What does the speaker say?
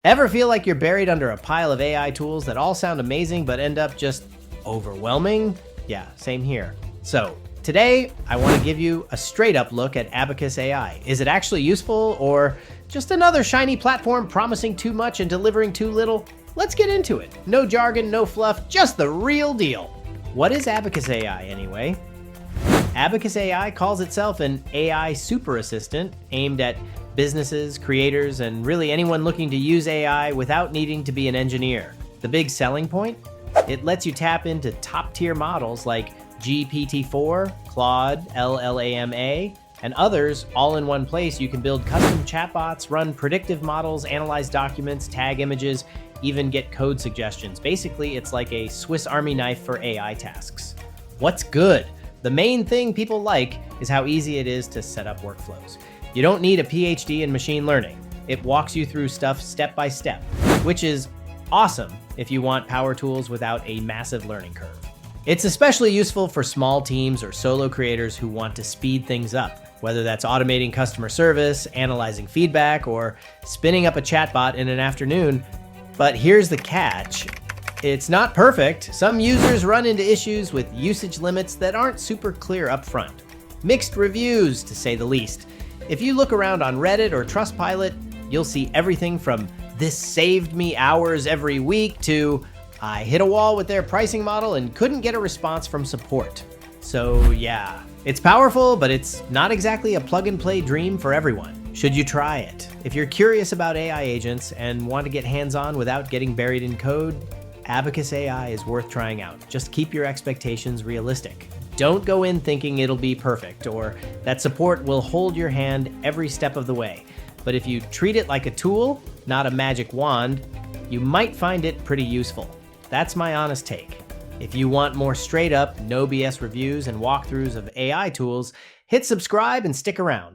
Ever feel like you're buried under a pile of AI tools that all sound amazing but end up just overwhelming? Yeah, same here. So, today I want to give you a straight up look at Abacus AI. Is it actually useful or just another shiny platform promising too much and delivering too little? Let's get into it. No jargon, no fluff, just the real deal. What is Abacus AI anyway? Abacus AI calls itself an AI super assistant aimed at businesses, creators, and really anyone looking to use AI without needing to be an engineer. The big selling point? It lets you tap into top-tier models like GPT-4, Claude, LLAMA, and others all in one place. You can build custom chatbots, run predictive models, analyze documents, tag images, even get code suggestions. Basically, it's like a Swiss Army knife for AI tasks. What's good? The main thing people like is how easy it is to set up workflows. You don't need a PhD in machine learning. It walks you through stuff step by step, which is awesome if you want power tools without a massive learning curve. It's especially useful for small teams or solo creators who want to speed things up, whether that's automating customer service, analyzing feedback, or spinning up a chatbot in an afternoon. But here's the catch. It's not perfect. Some users run into issues with usage limits that aren't super clear up front. Mixed reviews, to say the least. If you look around on Reddit or Trustpilot, you'll see everything from "this saved me hours every week" to "I hit a wall with their pricing model and couldn't get a response from support." So yeah, it's powerful, but it's not exactly a plug-and-play dream for everyone. Should you try it? If you're curious about AI agents and want to get hands-on without getting buried in code, Abacus AI is worth trying out. Just keep your expectations realistic. Don't go in thinking it'll be perfect or that support will hold your hand every step of the way. But if you treat it like a tool, not a magic wand, you might find it pretty useful. That's my honest take. If you want more straight up, no BS reviews and walkthroughs of AI tools, hit subscribe and stick around.